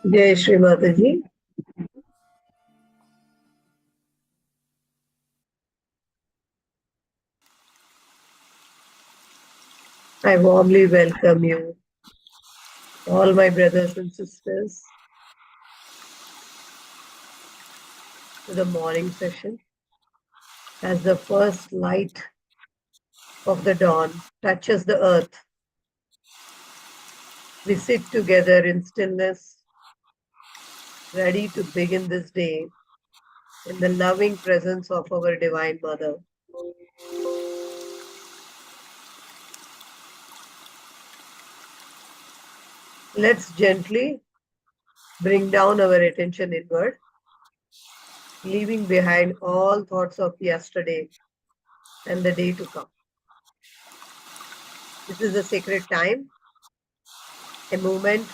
Jai Shri Mataji. I warmly welcome you, all my brothers and sisters, to the morning session. As the first light of the dawn touches the earth, we sit together in stillness, ready to begin this day in the loving presence of our Divine Mother. Let's gently bring down our attention inward, leaving behind all thoughts of yesterday and the day to come. This is a sacred time, a moment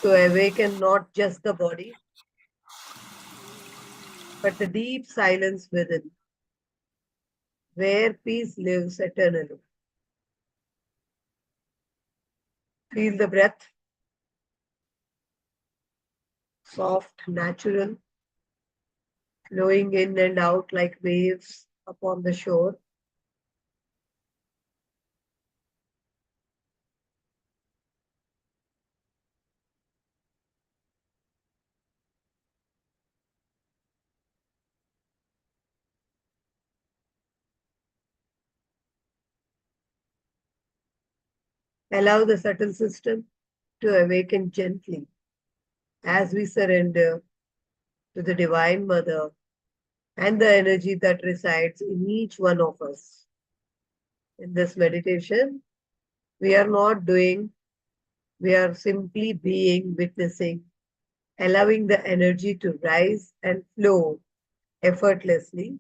to awaken not just the body, but the deep silence within, where peace lives eternally. Feel the breath, soft, natural, flowing in and out like waves upon the shore. Allow the subtle system to awaken gently as we surrender to the Divine Mother and the energy that resides in each one of us. In this meditation, we are not doing, we are simply being, witnessing, allowing the energy to rise and flow effortlessly.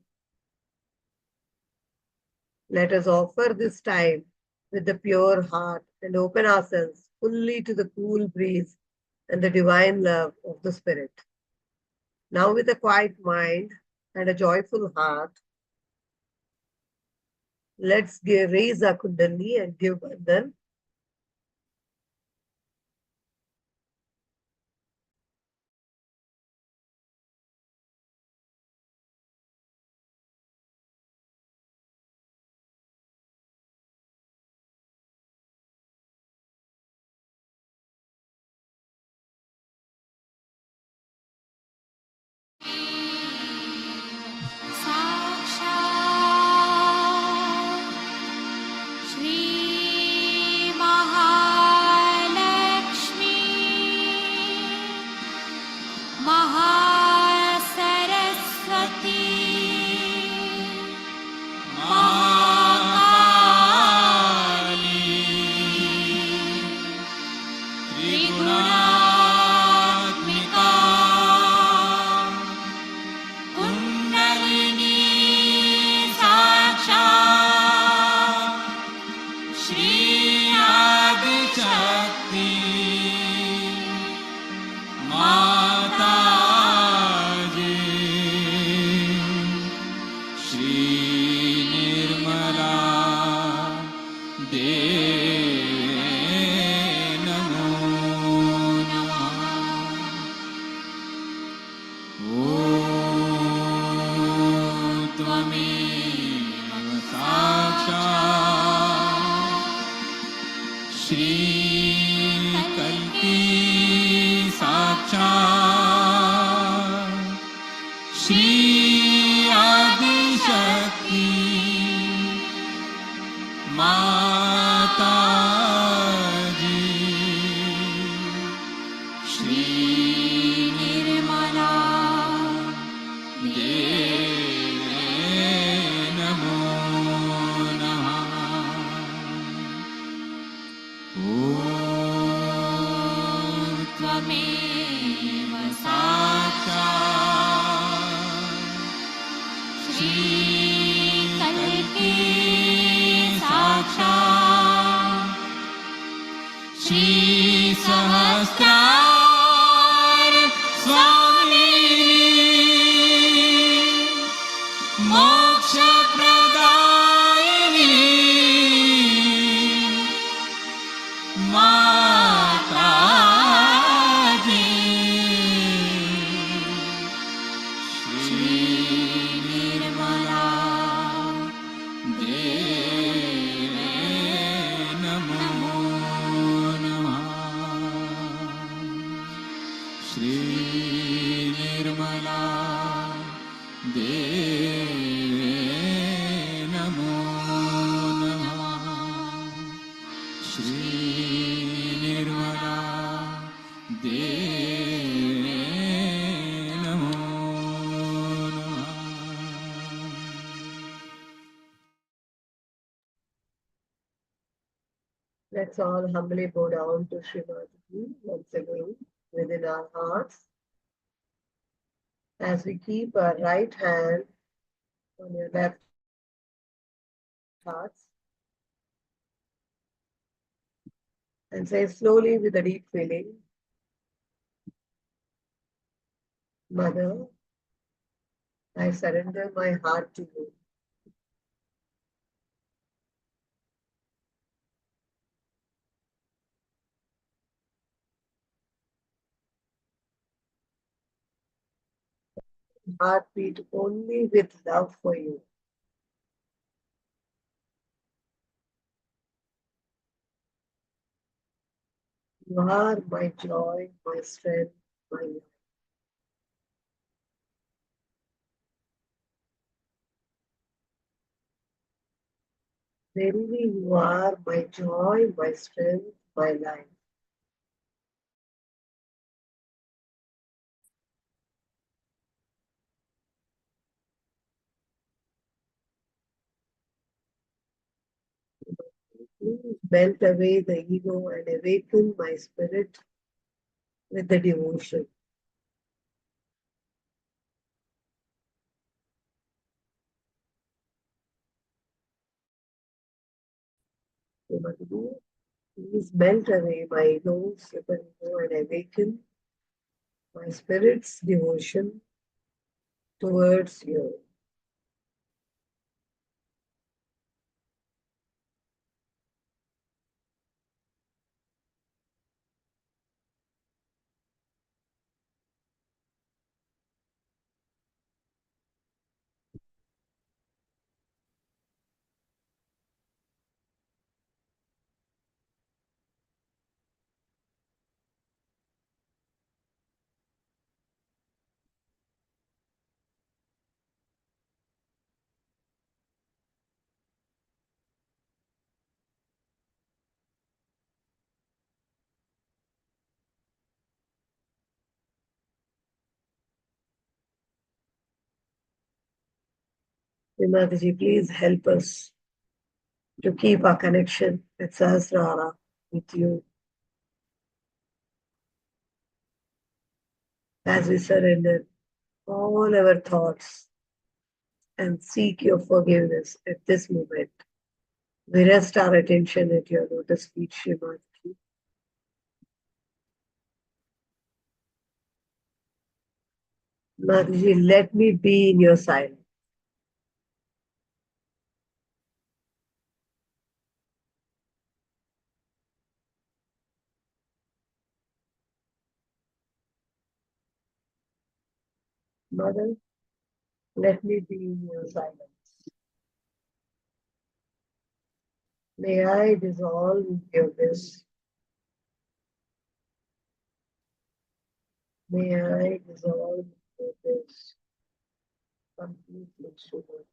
Let us offer this time with the pure heart and open ourselves fully to the cool breeze and the divine love of the Spirit. Now, with a quiet mind and a joyful heart, let's raise our Kundalini and give Bandhan. Shri Mahalakshmi Mahasaraswati Mahakali Trigunaatmika Kundalini Sakshat Shri Adi Shakti Mataji Shri Nirmala Devi Namo Namah Om Tvameva Sakshat Shri Kalki Sakshat Shri Adi Shakti Mataji Shri Nirmala Devi Namo Namah Om Tvameva Sakshat Shri Kalki Sakshat Shri Sahasrar Swamini Moksha Pradayini Mataji Shri Nirmala Deve Namo Namah. Shri Nirmala Deve Namo Namah. Let's all humbly bow down to Shri once again within our hearts as we keep our right hand on your left heart and say slowly with a deep feeling, Mother, I surrender my heart to you. Heartbeat only with love for you. You are my joy, my strength, my life. Verily, you are my joy, my strength, my life. Please melt away the ego and awaken my spirit with the devotion. Please melt away my ego, super ego, and awaken my spirit's devotion towards you. Mataji, please help us to keep our connection with Sahasrara, with you, as we surrender all our thoughts and seek your forgiveness at this moment. We rest our attention at your lotus feet, Srimati. Mataji, let me be in your silence. Mother, let me be in your silence. May I dissolve your bliss. May I dissolve your bliss completely, Srimati.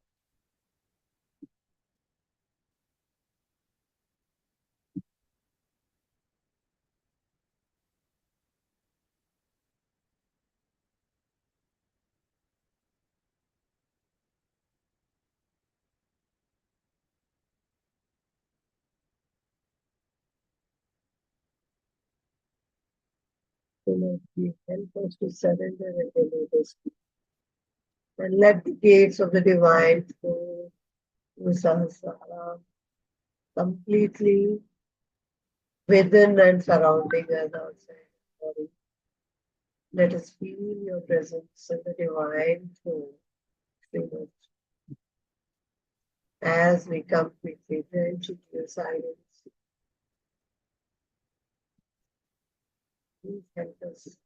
Srimati, help us to surrender at your lotus feet and let the gates of the divine flow through Sahasrara completely within and surrounding us outside the body. Let us feel your presence in the divine flow, Srimati. As we completely drench into your silence, please help us.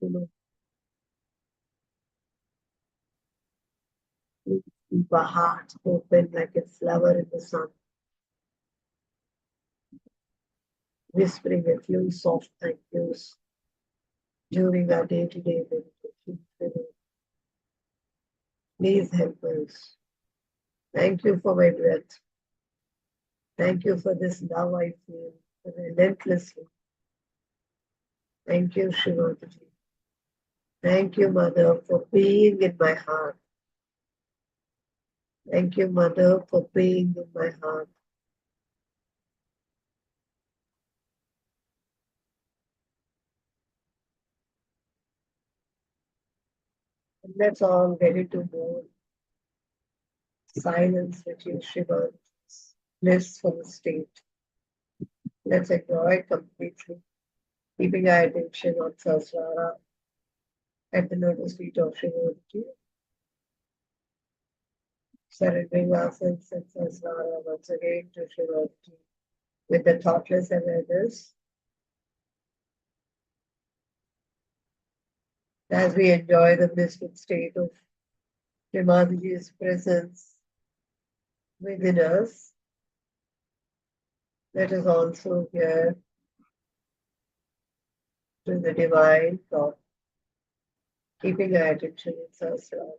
Please keep our hearts open like a flower in the sun, whispering a few soft thank yous during our day-to-day meditation. Please help us. Thank you for my breath. Thank you for this love I feel relentlessly. Thank you, Shri. Thank you, Mother, for being in my heart. Thank you, Mother, for being in my heart. And let's all get into more silence with you, Shiva, blissful state. Let's enjoy completely, keeping our attention on Sahasrara at the lotus feet of Shiva, surrendering ourselves and Sahasrara once again to Shiva with the thoughtless awareness as we enjoy the blissful state of Shrimadiji's presence within us. Let us also hear to the divine thought, keeping our attention in Sahasrara.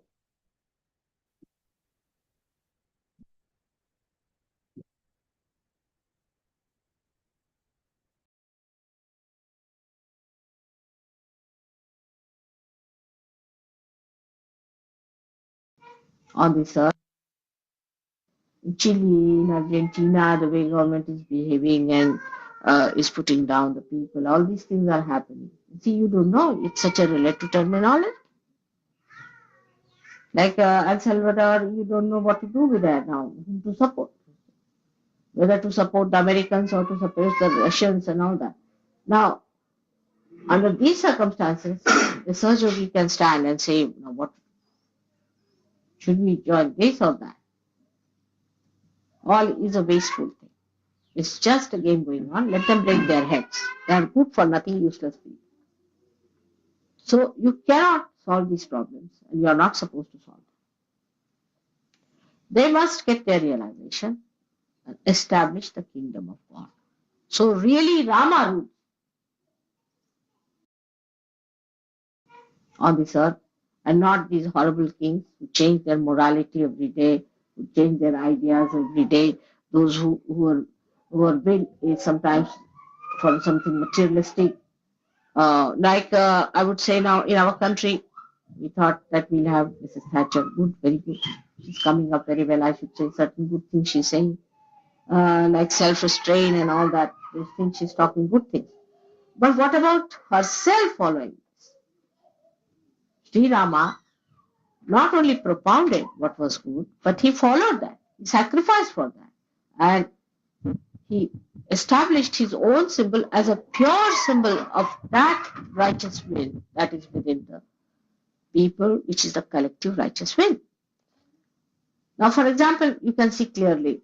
On this earth. Chile, in Argentina, the way government is behaving and is putting down the people, all these things are happening. See, you don't know, it's such a relative terminology. Like El Salvador, you don't know what to do with that now, whom to support. Whether to support the Americans or to support the Russians and all that. Now, under these circumstances, the Sahaja Yogi can stand and say, now what should we join this or that? All is a wasteful thing. It's just a game going on. Let them break their heads. They are good for nothing, useless people. So you cannot solve these problems, and you are not supposed to solve them. They must get their realization and establish the kingdom of God. So really, Rama rules on this earth, and not these horrible kings who change their morality every day, who change their ideas every day. Those who are built sometimes for something materialistic. I would say now in our country, we thought that we'll have Mrs. Thatcher. Good, very good. She's coming up very well. I should say certain good things she's saying, like self-restraint and all that. These things she's talking good things. But what about herself following this? Sri Rama not only propounded what was good, but he followed that. He sacrificed for that. And he established his own symbol as a pure symbol of that righteous will that is within the people, which is the collective righteous will. Now, for example, you can see clearly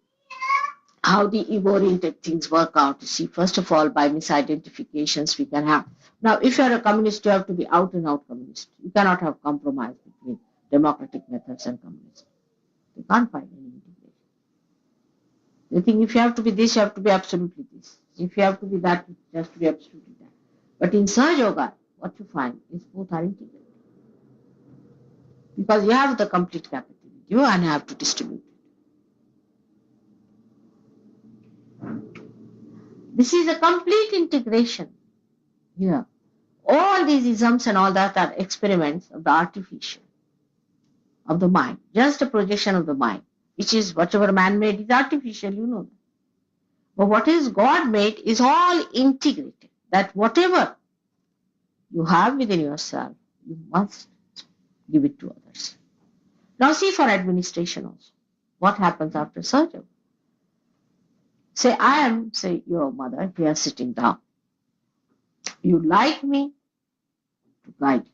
how the ego-oriented things work out. You see, first of all, by misidentifications we can have. Now, if you are a communist, you have to be out and out communist. You cannot have compromise between democratic methods and communism. You can't find any integration. They think if you have to be this, you have to be absolutely this. If you have to be that, you have to be absolutely that. But in Sahaja Yoga, what you find is both are integrated. Because you have the complete capital with you and you have to distribute it. This is a complete integration here. All these isms and all that are experiments of the artificial, of the mind, just a projection of the mind, which is whatever man made is artificial, you know. But what is God made is all integrated. That whatever you have within yourself, you must give it to others. Now see for administration also. What happens after surgery? Say, I am, say, your mother, here sitting down. You like me to guide you.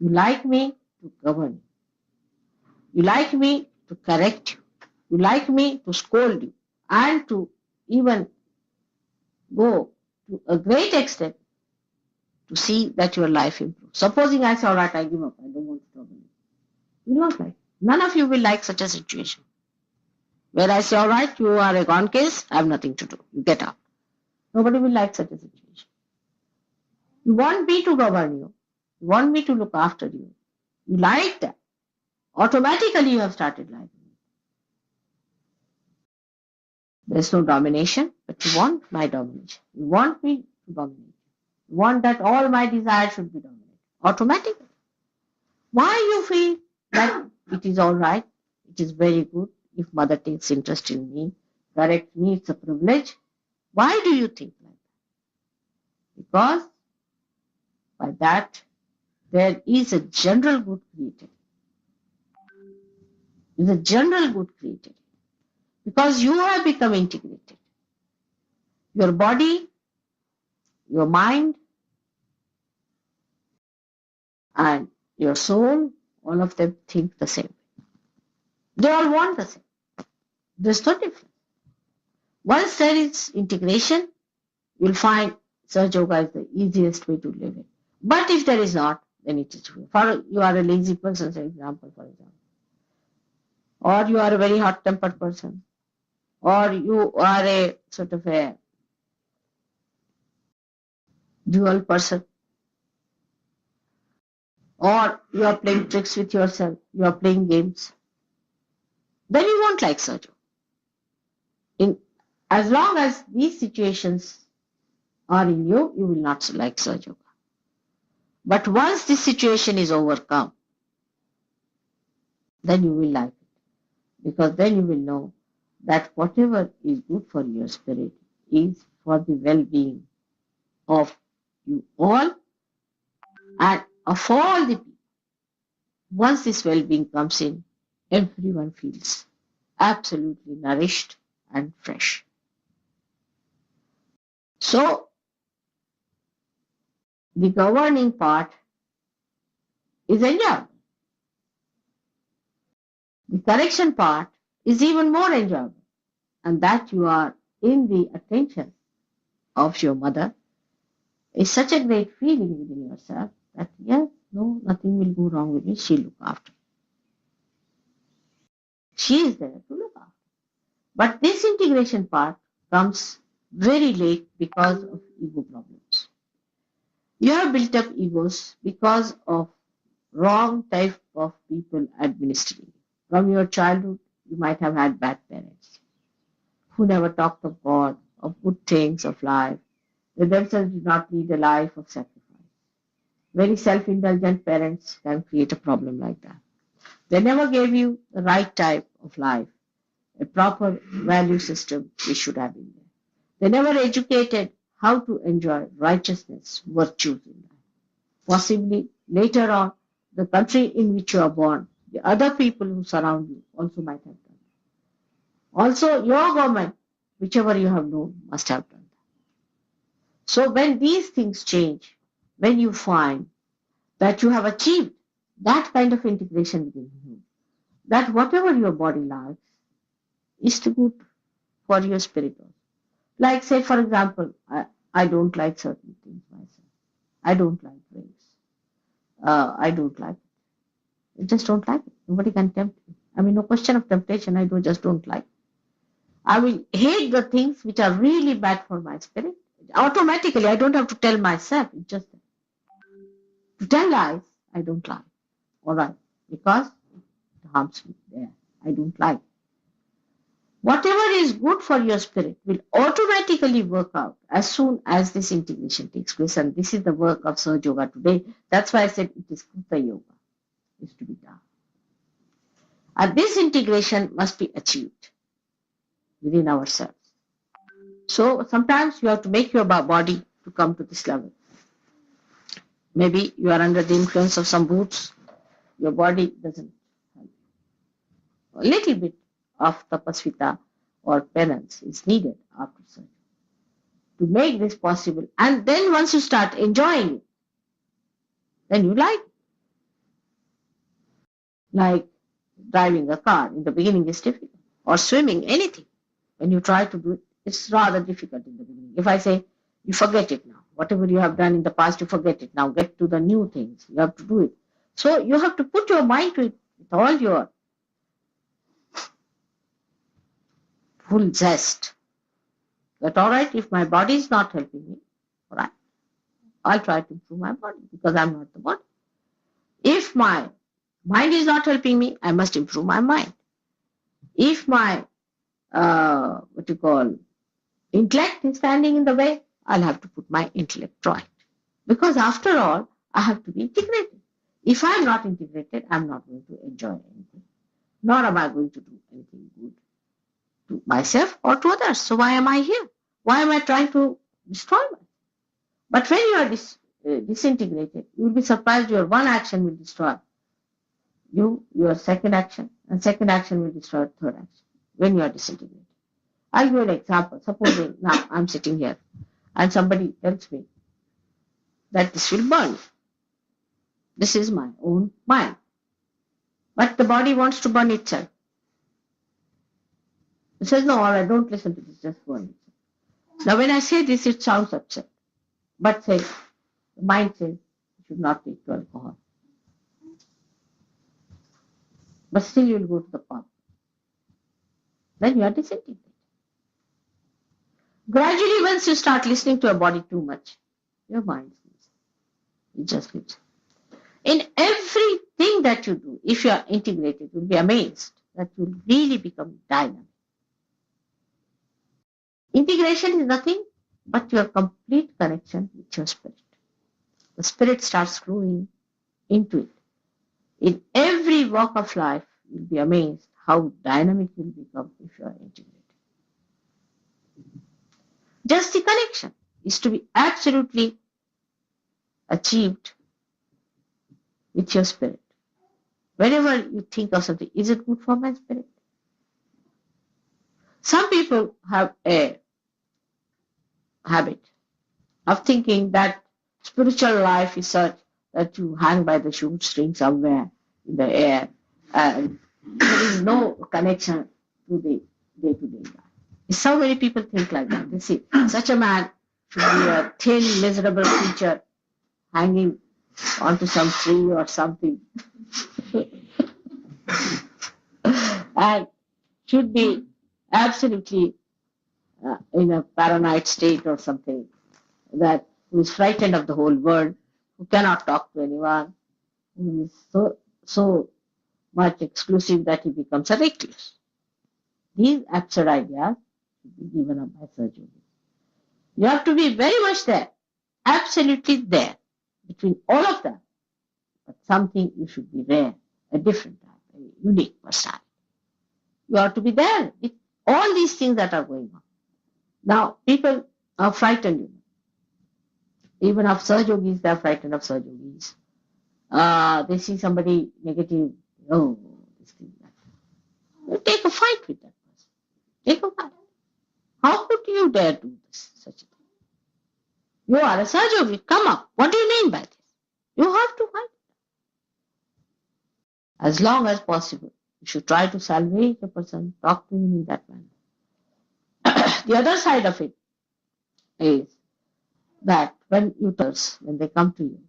You like me to govern you. You like me to correct you. You like me to scold you. And to even go to a great extent to see that your life improves. Supposing I say, all right, I give up, I don't want to trouble you. You will not like it. None of you will like such a situation. Where I say, all right, you are a gone case, I have nothing to do. You get out. Nobody will like such a situation. You want me to govern you. You want me to look after you. You like that. Automatically you have started liking it. There's no domination, but you want my domination. You want me to dominate. You want that all my desires should be dominated. Automatically. Why you feel that it is all right, it is very good if mother takes interest in me, correct me, it's a privilege. Why do you think like that? Because by that there is a general good created. There is a general good created. Because you have become integrated. Your body, your mind, and your soul, all of them think the same. They all want the same. There's no difference. Once there is integration, you'll find Sahaja Yoga is the easiest way to live it. But if there is not, then it is true. For you are a lazy person, for example, or you are a very hot-tempered person, or you are a sort of a dual person, or you are playing tricks with yourself, you are playing games, then you won't like Sahaja. As long as these situations are in you, you will not like Sahaja Yoga. But once this situation is overcome, then you will like it. Because then you will know that whatever is good for your spirit is for the well-being of you all and of all the people. Once this well-being comes in, everyone feels absolutely nourished and fresh. So, the governing part is enjoyable. The correction part is even more enjoyable, and that you are in the attention of your mother is such a great feeling within yourself that, yes, no, nothing will go wrong with me. She'll look after. She is there to look after. But this integration part comes very late because of ego problems. You have built up egos because of wrong type of people administering. From your childhood, you might have had bad parents who never talked of God, of good things, of life. They themselves did not lead a life of sacrifice. Very self-indulgent parents can create a problem like that. They never gave you the right type of life, a proper value system which should have been there. They never educated how to enjoy righteousness, virtues in life. Possibly later on, the country in which you are born, the other people who surround you also might have done that. Also, your government, whichever you have known, must have done that. So when these things change, when you find that you have achieved that kind of integration within you, that whatever your body likes is to good for your spirit. Like, say, for example, I don't like certain things myself. I don't like drinks. I don't like it. I just don't like it. Nobody can tempt me. I mean, no question of temptation. I just don't like it. I will hate the things which are really bad for my spirit. Automatically, I don't have to tell myself. It's just to tell lies, I don't lie. All right, because it harms me there. I don't like. Whatever is good for your spirit will automatically work out as soon as this integration takes place. And this is the work of Sahaja Yoga today. That's why I said it is Kruta Yoga, is to be done. And this integration must be achieved within ourselves. So sometimes you have to make your body to come to this level. Maybe you are under the influence of some boots. Your body doesn't help. A little bit of tapasvita or penance is needed after surgery to make this possible. And then once you start enjoying it, then you like it. Like driving a car. In the beginning it's difficult. Or swimming, anything. When you try to do it, it's rather difficult in the beginning. If I say, you forget it now, Whatever you have done in the past, you forget it. Now get to the new things. You have to do it. So you have to put your mind to it with all your full zest. That all right, if my body is not helping me, all right, I'll try to improve my body because I'm not the body. If my mind is not helping me, I must improve my mind. If my intellect is standing in the way, I'll have to put my intellect right. Because after all, I have to be integrated. If I'm not integrated, I'm not going to enjoy anything. Nor am I going to do anything good to myself or to others. So why am I here? Why am I trying to destroy myself? But when you are disintegrated, you will be surprised your one action will destroy your second action, and second action will destroy third action when you are disintegrated. I'll give you an example. Supposing now I'm sitting here and somebody tells me that this will burn. This is my own mind. But the body wants to burn itself. It says, no, all right, don't listen to this, just burn itself. Now when I say this, it sounds upset. But say, the mind says, you should not take to alcohol. But still you will go to the pub. Then you are disintegrated. Gradually, once you start listening to your body too much, your mind sleeps. It just sleeps. In everything that you do, if you are integrated, you'll be amazed that you'll really become dynamic. Integration is nothing but your complete connection with your spirit. The spirit starts flowing into it. In every walk of life, you'll be amazed how dynamic you'll become if you are integrated. Just the connection is to be absolutely achieved with your spirit. Whenever you think of something, is it good for my spirit? Some people have a habit of thinking that spiritual life is such that you hang by the shoestring somewhere in the air and there is no connection to the day-to-day life. So many people think like that. They say, such a man should be a thin, miserable creature hanging onto some tree or something and should be absolutely in a paranoid state or something, that who is frightened of the whole world, who cannot talk to anyone, who is so much exclusive that he becomes a recluse. These absurd ideas should be given up by surgery. You have to be very much there, absolutely there, between all of them. But something you should be rare, a different type, a unique personality. You have to be there with all these things that are going on. Now, people are frightened. Even of Sahajogis, they are frightened of Sahajogis. They see somebody negative, oh, this thing, that. You take a fight with that person. Take a fight. How could you dare do this, such a thing? You are a Sahajogi, come up. What do you mean by this? You have to fight. As long as possible, you should try to salvage the person, talk to him in that manner. The other side of it is that when they come to you,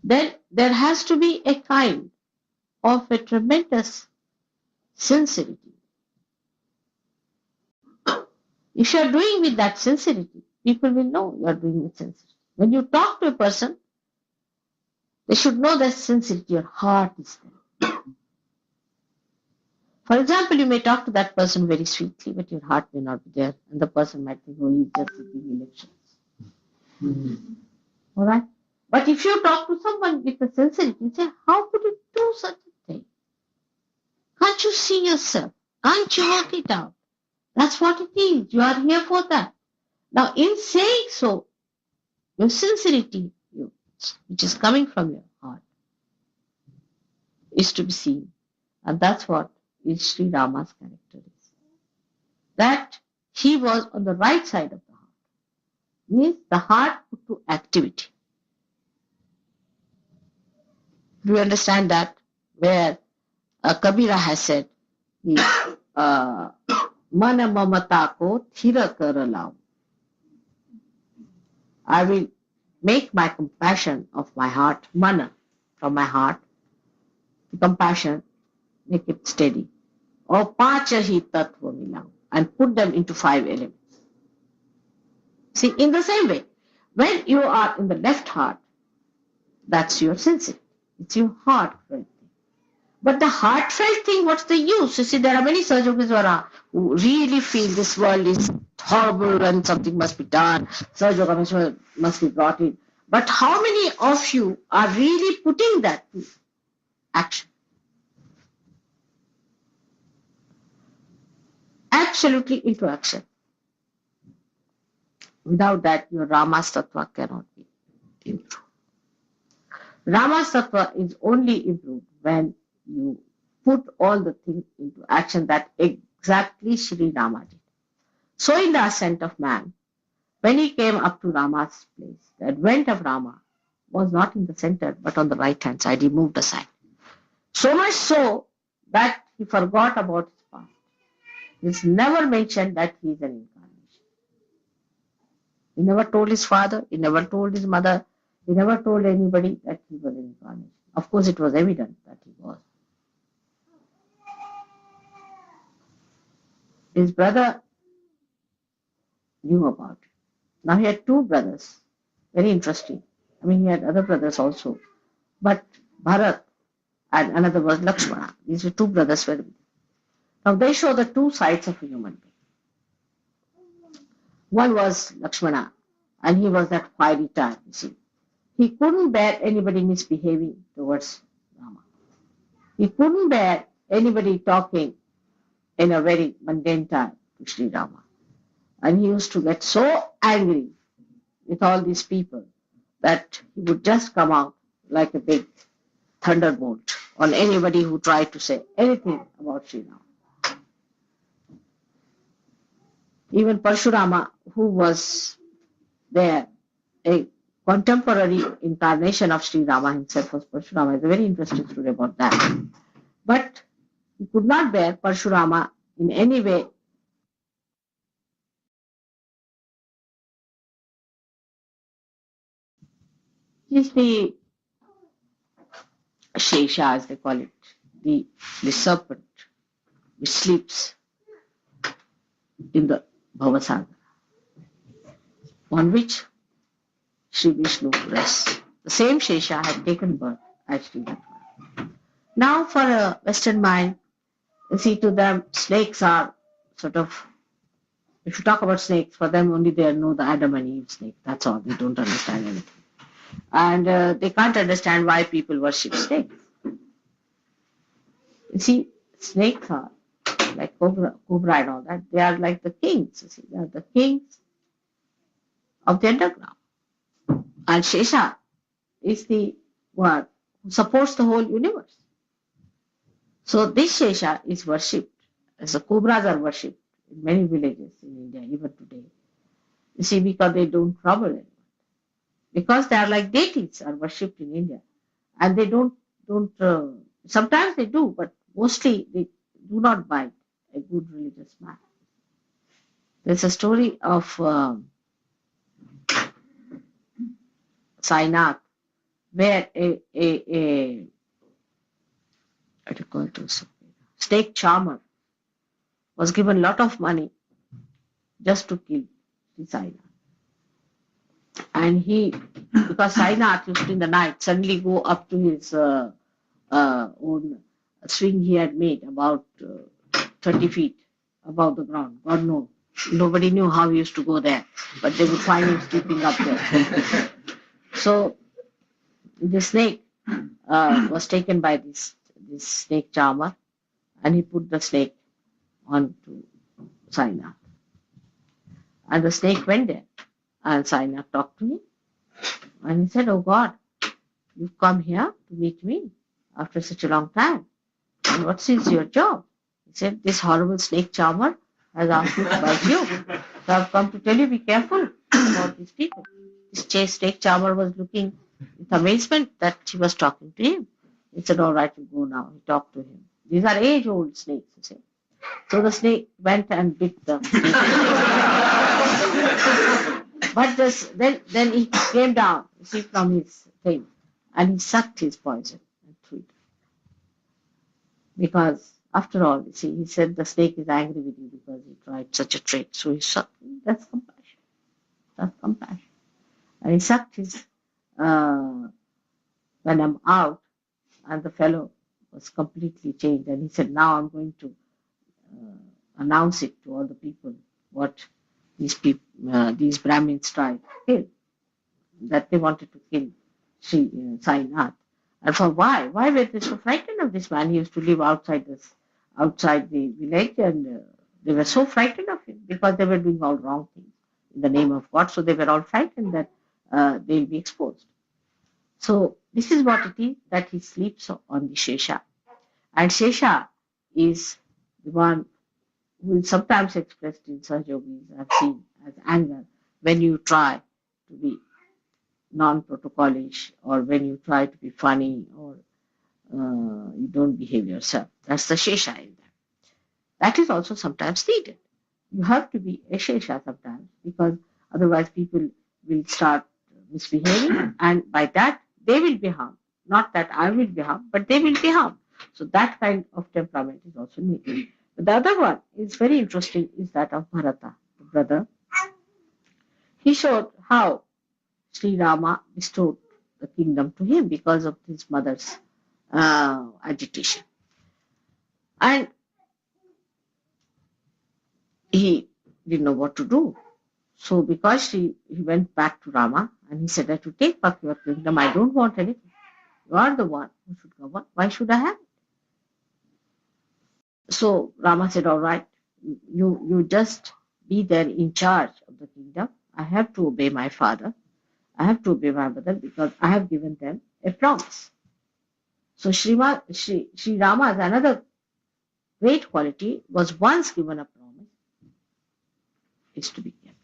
then there has to be a kind of a tremendous sincerity. If you are doing with that sincerity, people will know you are doing with sincerity. When you talk to a person, they should know that sincerity, your heart is there. For example, you may talk to that person very sweetly, but your heart may not be there, and the person might think, oh, he's just seeking elections. All right? But if you talk to someone with a sincerity, you say, how could you do such a thing? Can't you see yourself? Can't you work it out? That's what it is. You are here for that. Now, in saying so, your sincerity, which is coming from your heart, is to be seen. And that's what Shri Rama's character is. That he was on the right side of the heart. Means the heart put to activity. Do you understand that? Where Kabira has said, Mana mamata ko thira kar lao. I will make my compassion of my heart, mana, from my heart, the compassion, make it steady. Or pacha hi tattva milang, and put them into 5 elements. See, in the same way, when you are in the left heart, that's your sensitive. It's your heartfelt thing. But the heartfelt thing, what's the use? You see, there are many Sahaja who really feel this world is horrible and something must be done. Sahaja must be brought in. But how many of you are really putting that to action? Absolutely into action. Without that, your Rama's Tattva cannot be improved. Rama's Tattva is only improved when you put all the things into action that exactly Shri Rama did. So in the ascent of man, when he came up to Rama's place, the advent of Rama was not in the center but on the right hand side. He moved aside. So much so that he forgot about his past. It's never mentioned that he is an incarnation. He never told his father, he never told his mother, he never told anybody that he was an incarnation. Of course, it was evident that he was. His brother knew about it. Now he had 2 brothers. Very interesting. I mean, he had other brothers also. But Bharat and another was Lakshmana. These were 2 brothers. Now they show the 2 sides of a human being. One was Lakshmana, and he was that fiery type, you see. He couldn't bear anybody misbehaving towards Rama. He couldn't bear anybody talking in a very mundane type to Sri Rama. And he used to get so angry with all these people that he would just come out like a big thunderbolt on anybody who tried to say anything about Sri Rama. Even Parshurama, who was there, a contemporary incarnation of Sri Rama himself was Parshurama. It's a very interesting story about that. But he could not bear Parshurama in any way. He's the Shesha, as they call it, the serpent which sleeps in the Bhavasagar, on which Sri Vishnu rests. The same Shesha had taken birth at Sri Lanka. Now, for a Western mind, you see, to them, snakes are sort of, if you talk about snakes, for them only they know the Adam and Eve snake. That's all. They don't understand anything. And they can't understand why people worship snakes. You see, snakes are like cobra and all that. They are like the kings. You see, they are the kings of the underground. And Shesha is the one who supports the whole universe. So this Shesha is worshipped, as the cobras are worshipped in many villages in India, even today. You see, because they don't trouble anyone. Because they are like deities are worshipped in India. And they don't sometimes they do, but mostly they do not bite a good religious man. There's a story of Sainath, where a what do you call it, snake charmer was given a lot of money just to kill the Sainath. And he, because Sainath used to in the night suddenly go up to his own swing he had made about 30 feet above the ground. God knows. Nobody knew how he used to go there, but they would find him sleeping up there. So the snake was taken by this snake charmer, and he put the snake onto Sainath. And the snake went there, and Sainath talked to him. And he said, "Oh God, you've come here to meet me after such a long time. And what is your job?" He said, "This horrible snake charmer has asked me to bite you. So I've come to tell you, be careful about these people." This snake charmer was looking with amazement that she was talking to him. He said, "All right, you go now." He talked to him. These are age-old snakes, you see. So the snake went and bit the snake. But then he came down, you see, from his thing, and he sucked his poison and threw it. Because after all, you see, he said the snake is angry with you because you tried such a trick. So he sucked. That's compassion. That's compassion. And he sucked his venom out, and the fellow was completely changed. And he said, "Now I'm going to announce it to all the people what these Brahmins tried to kill, that they wanted to kill Shri Sainath. And for why? Why were they so frightened of this man? He used to live outside the village, and they were so frightened of him because they were doing all wrong things in the name of God. So they were all frightened that they'll be exposed. So this is what it is, that he sleeps on the Shesha. And Shesha is the one who is sometimes expressed in Sahaja Yogis, I've seen, as anger, when you try to be non-protocolish, or when you try to be funny, or you don't behave yourself. That's the Shesha in that. That is also sometimes needed. You have to be a Shesha sometimes, because otherwise people will start misbehaving, and by that they will be harmed. Not that I will be harmed, but they will be harmed. So that kind of temperament is also needed. But the other one is very interesting, is that of Bharata, the brother. He showed how Sri Rama bestowed the kingdom to him because of his mother's agitation. And he didn't know what to do. So because he went back to Rama and he said, "I to take back your kingdom, I don't want anything. You are the one who should govern. Why should I have it?" So Rama said, "All right, you just be there in charge of the kingdom. I have to obey my father. I have to obey my mother because I have given them a promise." So Sri Rama's another great quality was, once given a promise, is to be kept.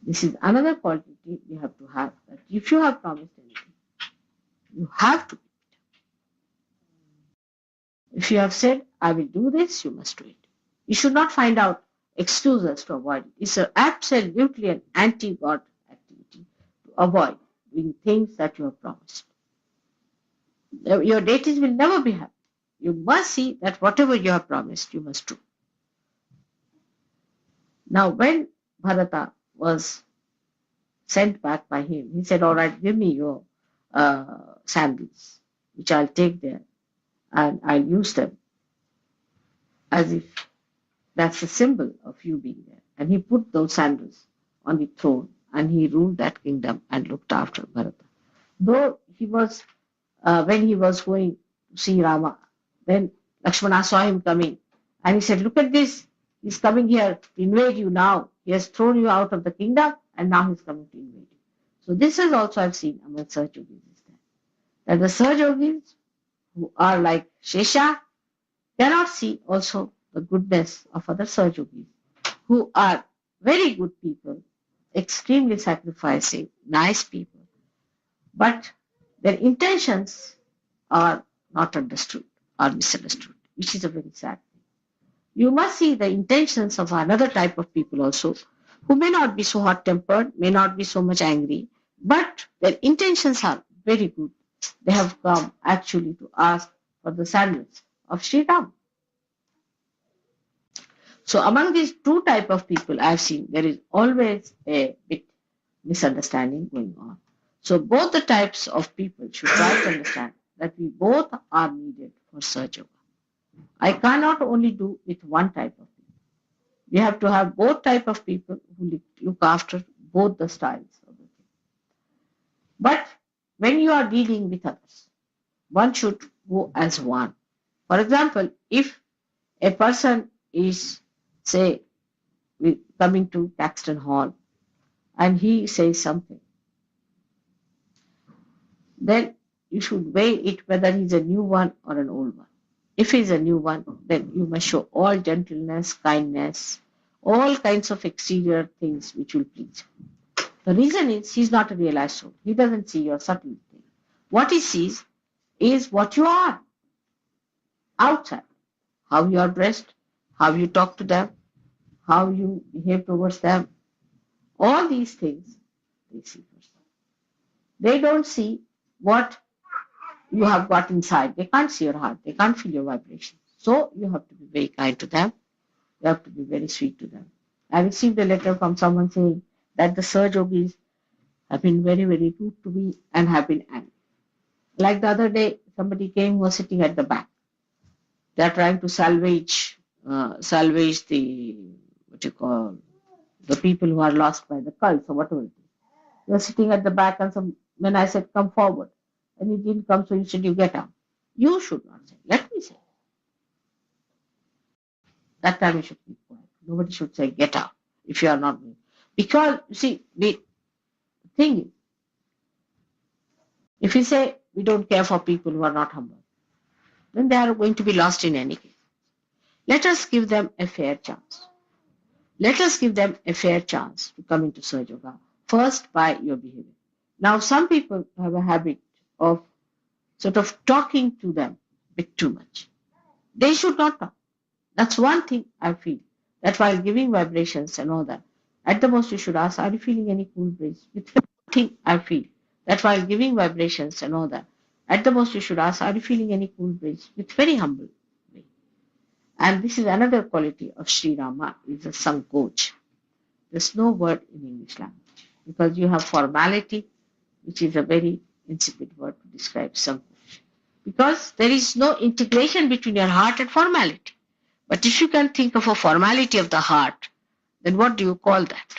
This is another quality we have to have, that if you have promised anything, you have to. If you have said, "I will do this," you must do it. You should not find out excuses to avoid it. It's absolutely an anti-God activity to avoid doing things that you have promised. Your deities will never be happy. You must see that whatever you have promised, you must do. Now, when Bharata was sent back by him, he said, "All right, give me your sandals, which I'll take there, and I'll use them as if that's a symbol of you being there." And he put those sandals on the throne, and he ruled that kingdom and looked after Bharata. Though he was, when he was going to see Rama, then Lakshmana saw him coming, and he said, "Look at this. He's coming here to invade you now. He has thrown you out of the kingdom, and now he's coming to invade you." So this is also I've seen among Sahaja Yogis, that the Sahaja Yogis who are like Shesha cannot see also the goodness of other Sahaja Yogis who are very good people, extremely sacrificing, nice people, but their intentions are not understood or misunderstood, which is a very sad thing. You must see the intentions of another type of people also, who may not be so hot-tempered, may not be so much angry, but their intentions are very good. They have come actually to ask for the sandals of Sri Ram. So among these two type of people I've seen, there is always a bit misunderstanding going on. So both the types of people should try to understand that we both are needed for Sahaja Yoga. I cannot only do with one type of people. We have to have both type of people who look after both the styles of the thing. But when you are dealing with others, one should go as one. For example, if a person is, say, coming to Caxton Hall and he says something, then you should weigh it whether he's a new one or an old one. If he's a new one, then you must show all gentleness, kindness, all kinds of exterior things which will please him. The reason is he's not a realized soul. He doesn't see your subtle thing. What he sees is what you are outside, how you are dressed, how you talk to them, how you behave towards them, All these things they see first. They don't see what you have got inside. They can't see your heart. They can't feel your vibration. So you have to be very kind to them. You have to be very sweet to them. I received a letter from someone saying that the SAHAJA yogis have been very, very rude to me and have been angry. Like the other day, somebody came who was sitting at the back. They are trying to salvage the, what you call, the people who are lost by the cults or whatever it is. They were sitting at the back, and when I said, come forward, and he didn't come, so he said, you get out. You should not say. Let me say. That time you should keep quiet. Nobody should say, get out, if you are not going. Because, you see, the thing is, if we say we don't care for people who are not humble, then they are going to be lost in any case. Let us give them a fair chance. Let us give them a fair chance to come into SAHAJA Yoga, first by your behavior. Now, some people have a habit of sort of talking to them a bit too much. They should not talk. That's one thing I feel, that while giving vibrations and all that, at the most you should ask, are you feeling any cool breeze? With one thing I feel, that while giving vibrations and all that, at the most you should ask, are you feeling any cool breeze? With very humble way. And this is another quality of Shri Rama, is a sankoch. There's no word in English language, because you have formality, which is a very insipid word to describe sankoch. Because there is no integration between your heart and formality. But if you can think of a formality of the heart, then what do you call that?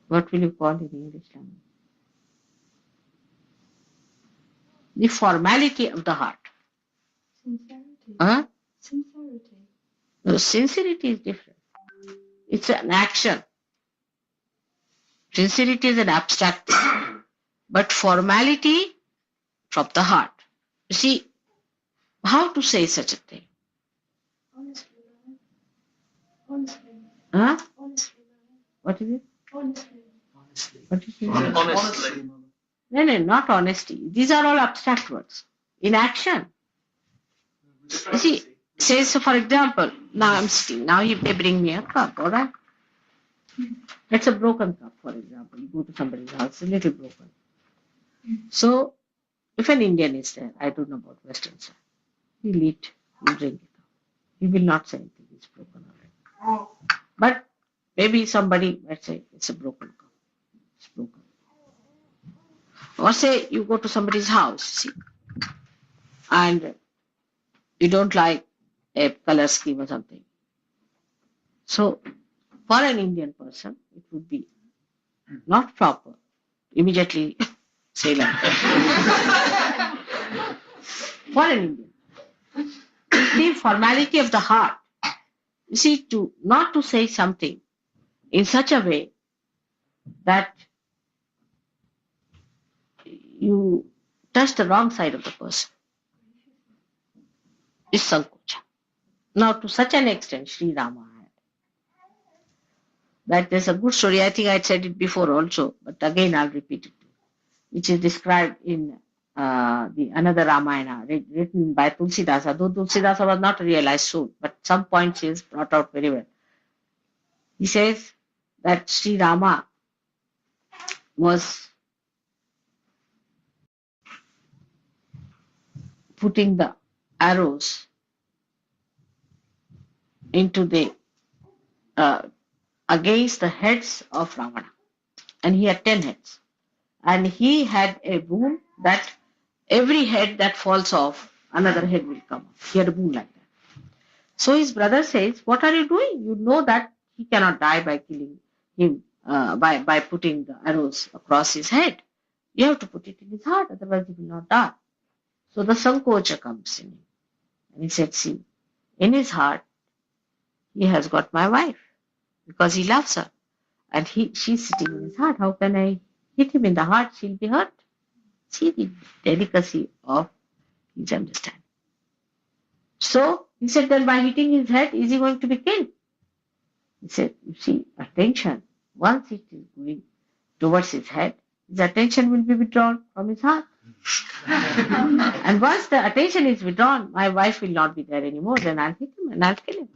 What will you call it in English language? The formality of the heart. Sincerity. Huh? Sincerity. No, sincerity is different. It's an action. Sincerity is an abstract thing. But formality from the heart. You see, how to say such a thing? Honestly, man. Honestly. Huh? Honestly, man. What is it? Honestly. What is it? Honestly. No, not honesty. These are all abstract words. In action. You see, say, so for example, now I'm sitting, now they bring me a cup, all right? It's a broken cup, for example. You go to somebody's house, it's a little broken. So, if an Indian is there, I don't know about Western side, he'll eat, he'll drink it. He will not say anything, it's broken already. But maybe somebody might say, it's a broken cup. It's broken. Or say you go to somebody's house, see, and you don't like a color scheme or something. So, for an Indian person, it would be not proper. Immediately say like that. For an Indian. The formality of the heart. You see, not to say something in such a way that you touch the wrong side of the person is sankocha. Now, to such an extent, Sri Rama had. That there's a good story. I think I said it before also, but again I'll repeat it, which is described in the another Ramayana written by Tulsidasa. Though Tulsidasa was not a realized soul, but some points he has brought out very well. He says that Sri Rama was putting the arrows into the against the heads of Ravana, and he had 10 heads, and he had a boon that every head that falls off, another head will come up. He had a boon like that. So his brother says, what are you doing? You know that he cannot die by killing him, by putting the arrows across his head. You have to put it in his heart, otherwise he will not die. So the Sankocha comes in him. And he said, see, in his heart, he has got my wife because he loves her. And she's sitting in his heart. How can I hit him in the heart? She'll be hurt. See the delicacy of his understanding. So he said, then by hitting his head, is he going to be killed? He said, you see, attention, once it is going towards his head, his attention will be withdrawn from his heart. And once the attention is withdrawn, my wife will not be there anymore, then I'll hit him and I'll kill him.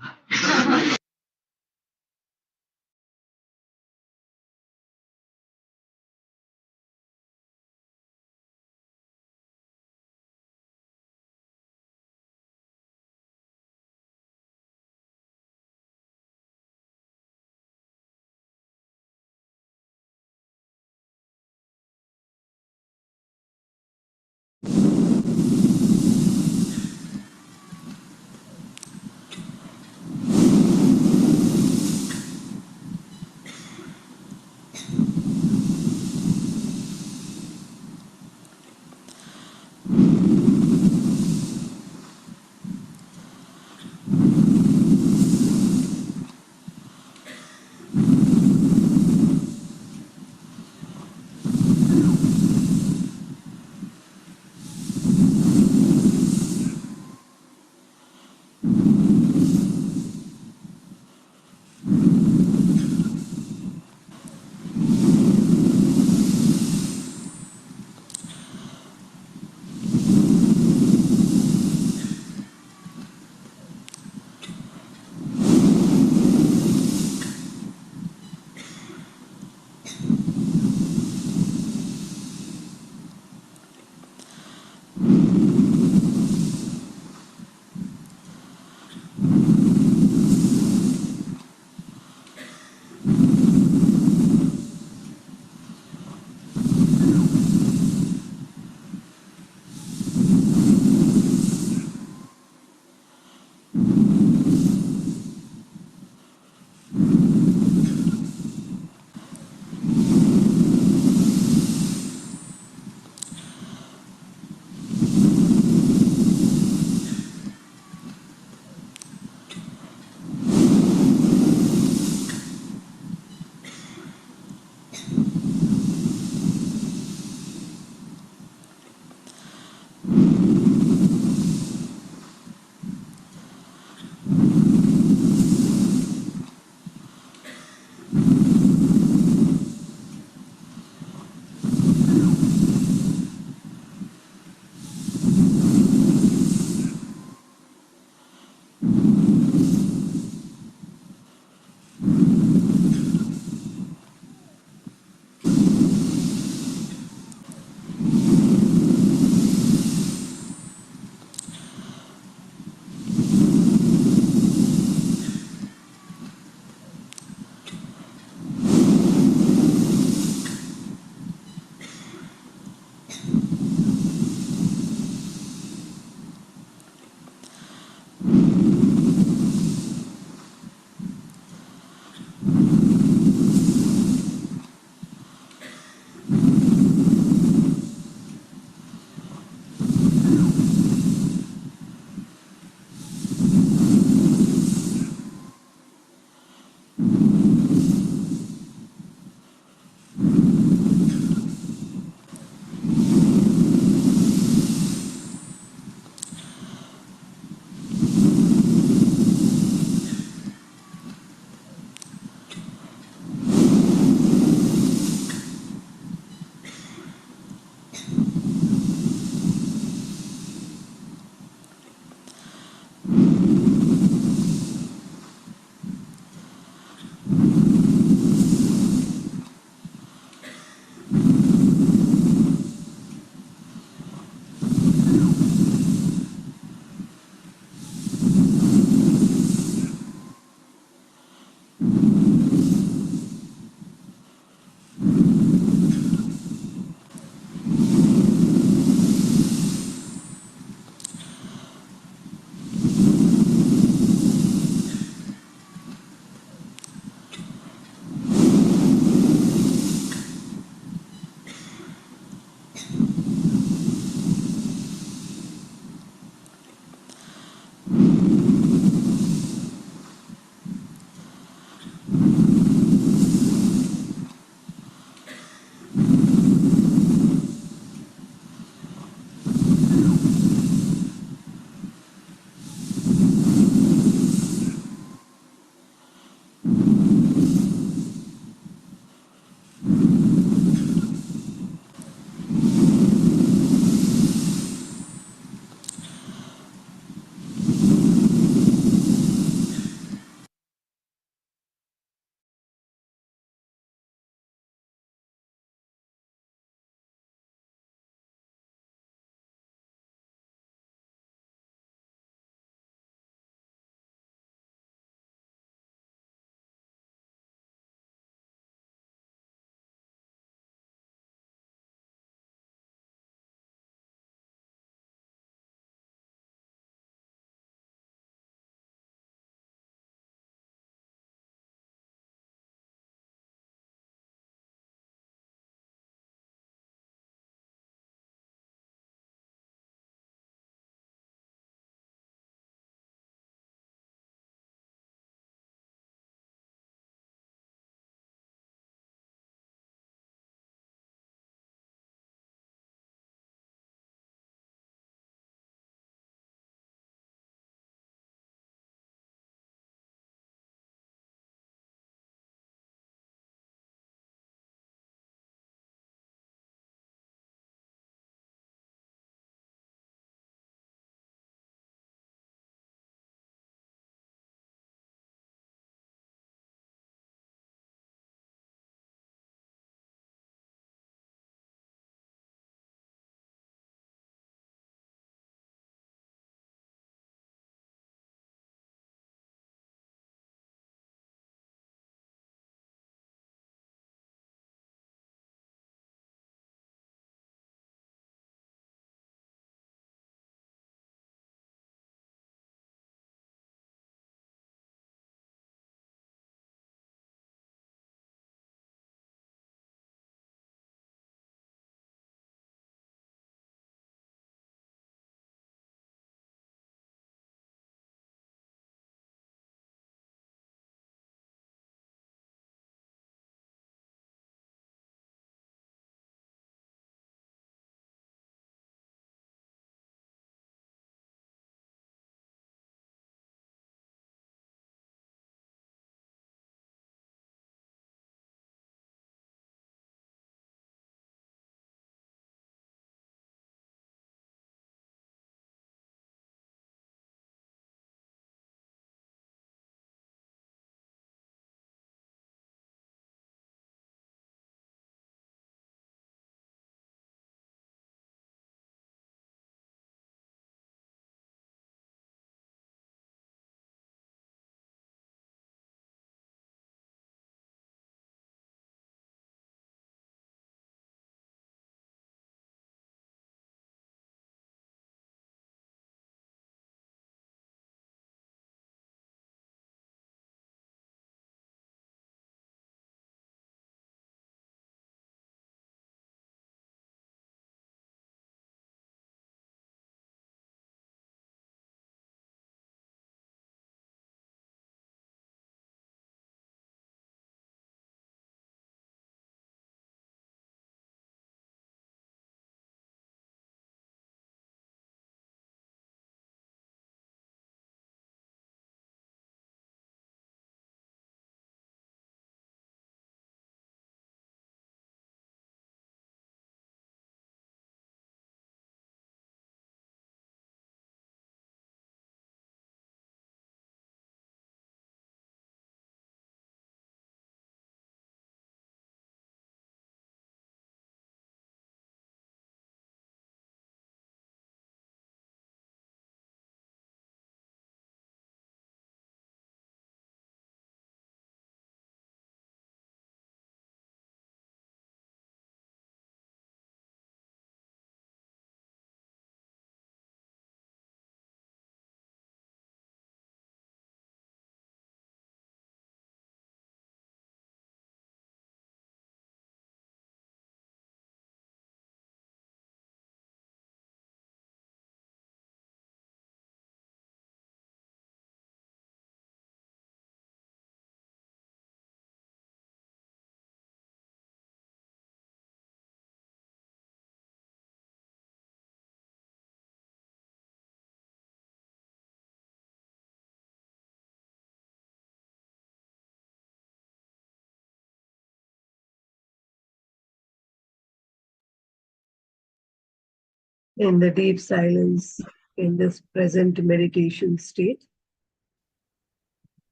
in the deep silence, in this present meditation state.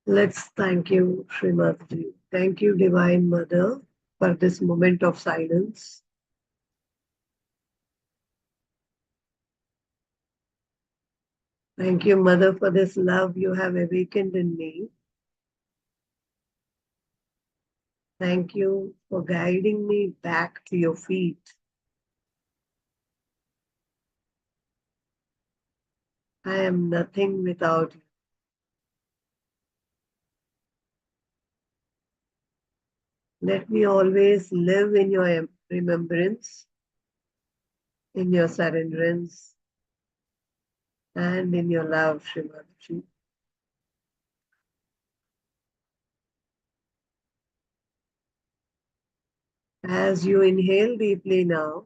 Let's thank you, Srimati. Thank you, Divine Mother, for this moment of silence. Thank you, Mother, for this love you have awakened in me. Thank you for guiding me back to your feet. I am nothing without you. Let me always live in your remembrance, in your surrenderance, and in your love, Srimati. As you inhale deeply now,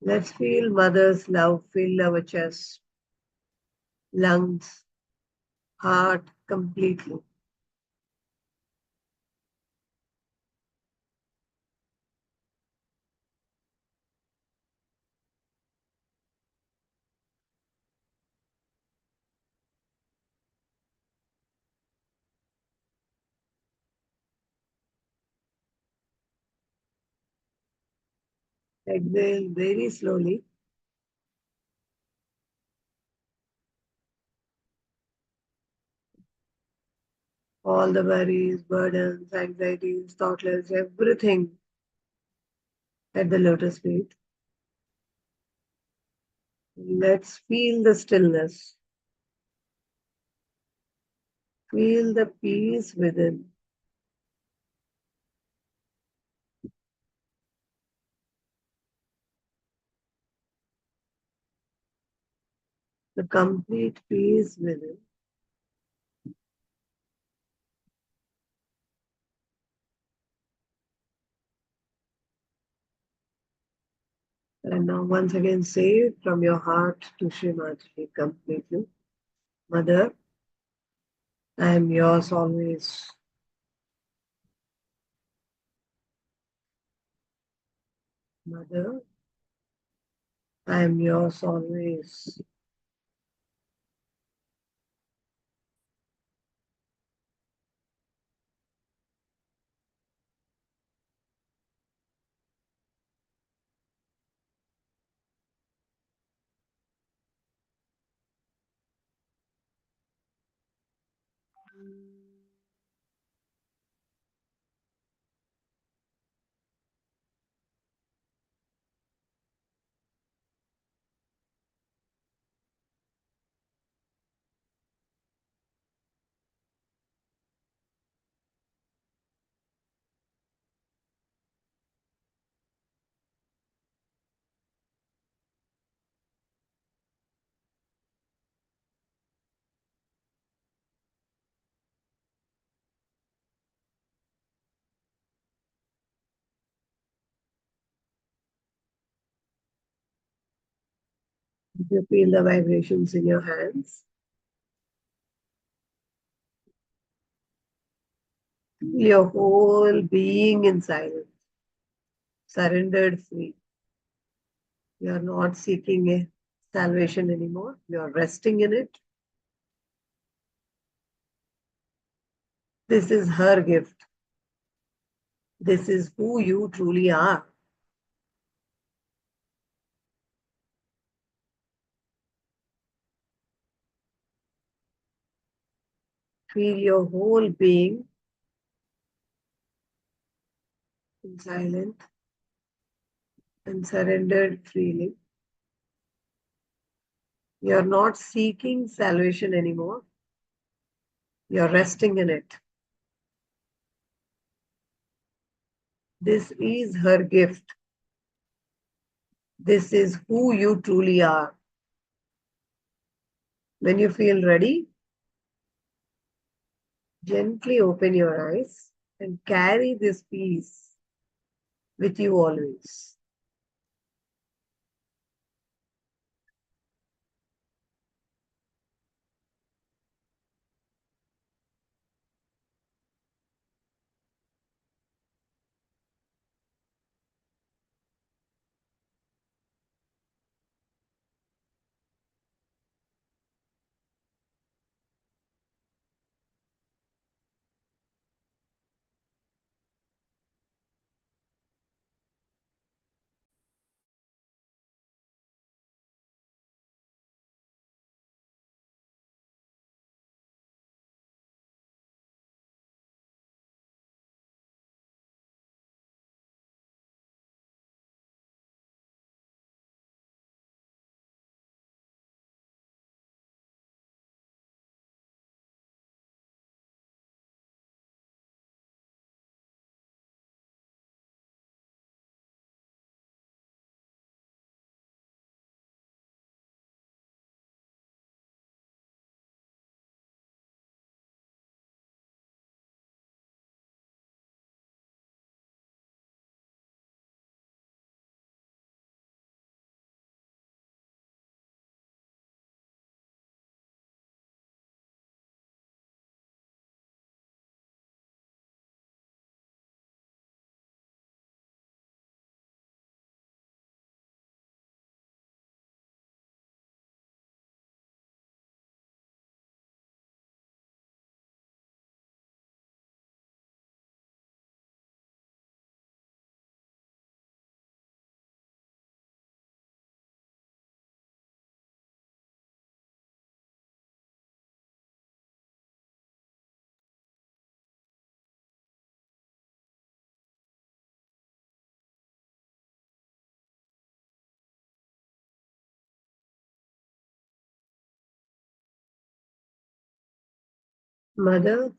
let's feel Mother's love fill our chest, lungs, heart completely. Exhale very slowly. All the worries, burdens, anxieties, thoughtless, everything at the lotus feet. Let's feel the stillness. Feel the peace within. The complete peace within. And now once again say from your heart to Srimati completely. Mother, I am yours always. Mother, I am yours always. You feel the vibrations in your hands. Feel your whole being in silence, surrendered free. You are not seeking a salvation anymore. You are resting in it. This is her gift. This is who you truly are. Feel your whole being in silent and surrendered freely. You are not seeking salvation anymore. You are resting in it. This is her gift. This is who you truly are. When you feel ready, gently open your eyes and carry this peace with you always. Mother,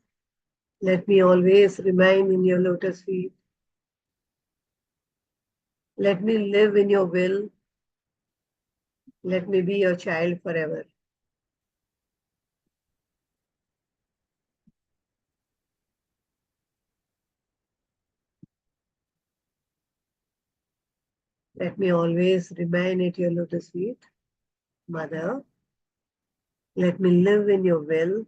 let me always remain in your lotus feet. Let me live in your will. Let me be your child forever. Let me always remain at your lotus feet. Mother, let me live in your will.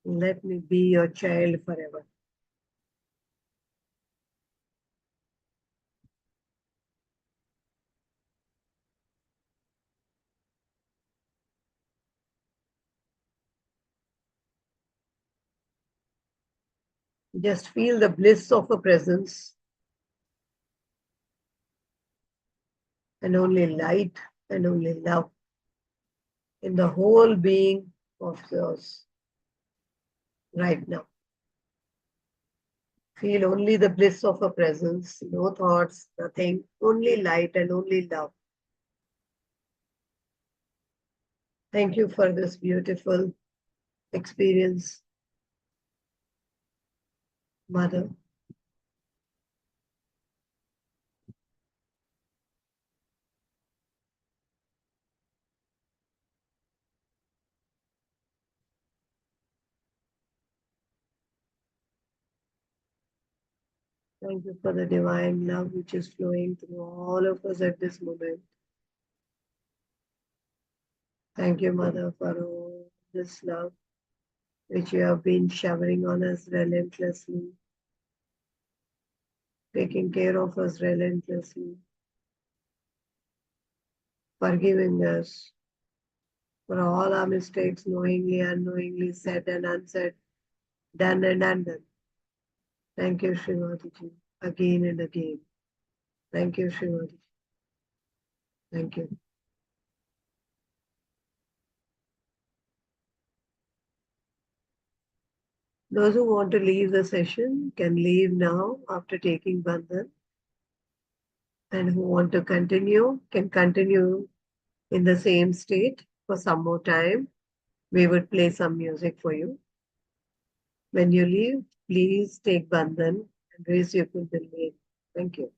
Let me be your child forever. Just feel the bliss of a presence and only light and only love in the whole being of yours right now. Feel only the bliss of a presence, no thoughts, nothing, only light and only love. Thank you for this beautiful experience, Mother. Thank you for the divine love which is flowing through all of us at this moment. Thank you, Mother, for all this love which you have been showering on us relentlessly, taking care of us relentlessly, forgiving us for all our mistakes, knowingly, unknowingly, said and unsaid, done and undone. Thank you, Srimati, again and again. Thank you, Srimati. Thank you. Those who want to leave the session can leave now after taking Bandhan. And who want to continue can continue in the same state for some more time. We would play some music for you. When you leave, please take Bandhan and raise your Kundalini. Thank you.